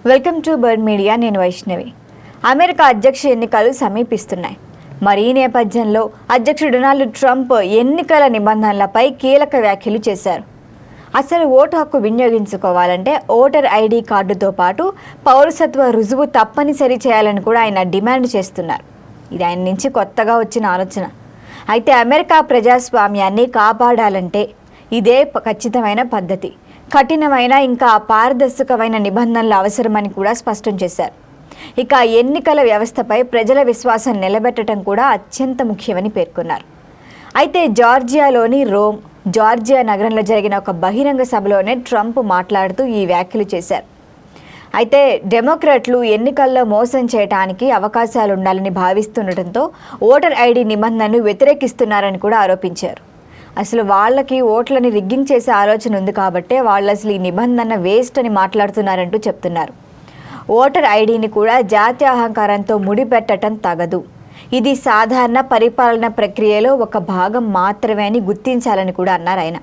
Welcome to bird media. నేను Vaishnavi. America అధ్యక్ష ఎన్నికలు సమీపిస్తున్నాయి. మరి ఈ నేపథ్యంలో అధ్యక్షుడు డొనాల్డ్ ట్రంప్ ఎన్నికల నిబంధనలపై కీలక వ్యాఖ్యలు చేశారు. అసలు ఓటు హక్కు వినియోగించుకోవాలంటే ఓటర్ ఐడి కార్డుతో పాటు పౌరసత్వ రుజువు తప్పనిసరి చేయాలని కూడా ఆయన డిమాండ్ చేస్తున్నారు. ఇది ఆయన నుంచి కొత్తగా వచ్చిన ఆలోచన. అయితే అమెరికా ప్రజాస్వామ్యాన్ని కాపాడాలంటే ఇదే ఖచ్చితమైన పద్ధతి, కఠినమైన ఇంకా పారదర్శకమైన నిబంధనలు అవసరమని కూడా స్పష్టం చేశారు. ఇక ఎన్నికల వ్యవస్థపై ప్రజల విశ్వాసం నిలబెట్టడం కూడా అత్యంత ముఖ్యమని పేర్కొన్నారు. అయితే జార్జియాలోని జార్జియా నగరంలో జరిగిన ఒక బహిరంగ సభలోనే ట్రంప్ మాట్లాడుతూ ఈ వ్యాఖ్యలు చేశారు. అయితే డెమోక్రాట్లు ఎన్నికల్లో మోసం చేయడానికి అవకాశాలు ఉండాలని భావిస్తుండటంతో ఓటర్ ఐడి నిబంధనను వ్యతిరేకిస్తున్నారని కూడా ఆరోపించారు. అసలు వాళ్ళకి ఓట్లని రిగ్గింగ్ చేసే ఆలోచన ఉంది కాబట్టే వాళ్ళు అసలు ఈ నిబంధన వేస్ట్ అని మాట్లాడుతున్నారంటూ చెప్తున్నారు. ఓటర్ ఐడిని కూడా జాతీయ అహంకారంతో ముడిపెట్టడం తగదు. ఇది సాధారణ పరిపాలన ప్రక్రియలో ఒక భాగం మాత్రమే అని గుర్తించాలని కూడా అన్నారు ఆయన.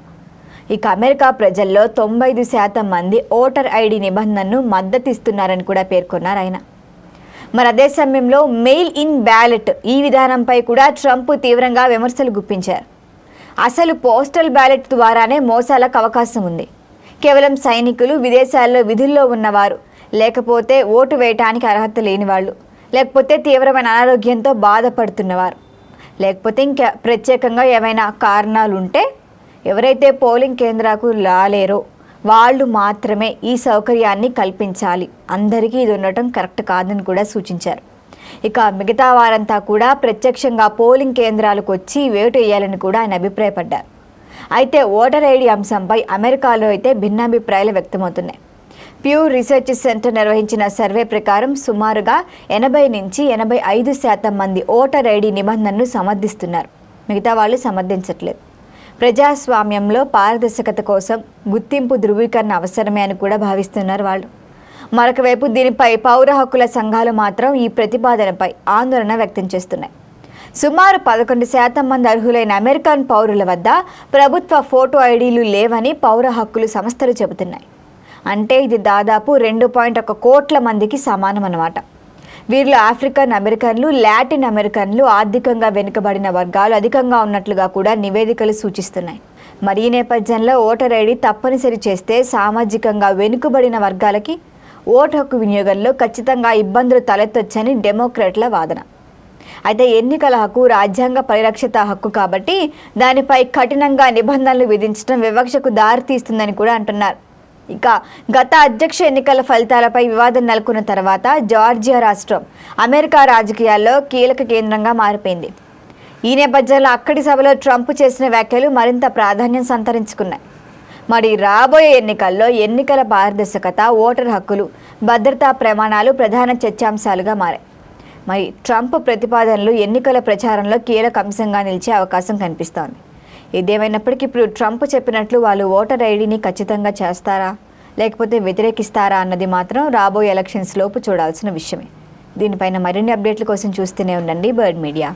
ఇక అమెరికా ప్రజల్లో 95% మంది ఓటర్ ఐడి నిబంధనను మద్దతిస్తున్నారని కూడా పేర్కొన్నారు ఆయన. మరి అదే సమయంలో మెయిల్ ఇన్ బ్యాలెట్ ఈ విధానంపై కూడా ట్రంప్ తీవ్రంగా విమర్శలు గుప్పించారు. అసలు పోస్టల్ బ్యాలెట్ ద్వారానే మోసాలకు అవకాశం ఉంది. కేవలం సైనికులు, విదేశాల్లో విధుల్లో ఉన్నవారు, లేకపోతే ఓటు వేయటానికి అర్హత లేని వాళ్ళు, లేకపోతే తీవ్రమైన అనారోగ్యంతో బాధపడుతున్నవారు, లేకపోతే ఇంకా ప్రత్యేకంగా ఏమైనా కారణాలు ఉంటే ఎవరైతే పోలింగ్ కేంద్రాలకు రాలేరో వాళ్ళు మాత్రమే ఈ సౌకర్యాన్ని కల్పించాలి. అందరికీ ఇది ఉండటం కరెక్ట్ కాదని కూడా సూచించారు. ఇక మిగతా వారంతా కూడా ప్రత్యక్షంగా పోలింగ్ కేంద్రాలకు వచ్చి ఓటు వేయాలని కూడా ఆయన అభిప్రాయపడ్డారు. అయితే ఓటర్ ఐడి అంశంపై అమెరికాలో అయితే భిన్నాభిప్రాయాలు వ్యక్తమవుతున్నాయి. ప్యూ రీసెర్చ్ సెంటర్ నిర్వహించిన సర్వే ప్రకారం సుమారుగా 80 నుంచి 85% మంది ఓటర్ ఐడి నిబంధనను సమర్థిస్తున్నారు. మిగతా వాళ్ళు సమర్థించట్లేదు. ప్రజాస్వామ్యంలో పారదర్శకత కోసం గుర్తింపు ధృవీకరణ అవసరమే అని కూడా భావిస్తున్నారు వాళ్ళు. మరొక వైపు దీనిపై పౌర హక్కుల సంఘాలు మాత్రం ఈ ప్రతిపాదనపై ఆందోళన వ్యక్తం చేస్తున్నాయి. సుమారు 11% మంది అర్హులైన అమెరికన్ పౌరుల వద్ద ప్రభుత్వ ఫోటో ఐడీలు లేవని పౌర హక్కులు సంస్థలు చెబుతున్నాయి. అంటే ఇది దాదాపు 2.1 కోట్ల మందికి సమానం అన్నమాట. వీరిలో ఆఫ్రికన్ అమెరికన్లు, లాటిన్ అమెరికన్లు, ఆర్థికంగా వెనుకబడిన వర్గాలు అధికంగా ఉన్నట్లుగా కూడా నివేదికలు సూచిస్తున్నాయి. మరి ఈ నేపథ్యంలో ఓటర్ ఐడి తప్పనిసరి చేస్తే సామాజికంగా వెనుకబడిన వర్గాలకి ఓటు హక్కు వినియోగంలో ఖచ్చితంగా ఇబ్బందులు తలెత్తొచ్చని డెమోక్రాట్ల వాదన. అయితే ఎన్నికల హక్కు రాజ్యాంగ పరిరక్షిత హక్కు కాబట్టి దానిపై కఠినంగా నిబంధనలు విధించడం వివక్షకు దారితీస్తుందని కూడా అంటున్నారు. ఇక గత అధ్యక్ష ఎన్నికల ఫలితాలపై వివాదం నెలకొన్న తర్వాత జార్జియా రాష్ట్రం అమెరికా రాజకీయాల్లో కీలక కేంద్రంగా మారిపోయింది. ఈ నేపథ్యంలో అక్కడి సభలో ట్రంప్ చేసిన వ్యాఖ్యలు మరింత ప్రాధాన్యం సంతరించుకున్నాయి. మరి రాబోయే ఎన్నికల్లో ఎన్నికల పారదర్శకత, ఓటర్ హక్కులు, భద్రతా ప్రమాణాలు ప్రధాన చర్చాంశాలుగా మారాయి. మరి ట్రంప్ ప్రతిపాదనలు ఎన్నికల ప్రచారంలో కీలక అంశంగా నిలిచే అవకాశం కనిపిస్తోంది. ఇదేమైనప్పటికీ ఇప్పుడు ట్రంప్ చెప్పినట్లు వాళ్ళు ఓటర్ ఐడిని ఖచ్చితంగా చేస్తారా లేకపోతే వ్యతిరేకిస్తారా అన్నది మాత్రం రాబోయే ఎలక్షన్స్ లోపు చూడాల్సిన విషయమే. దీనిపైన మరిన్ని అప్డేట్ల కోసం చూస్తూనే ఉండండి బర్డ్ మీడియా.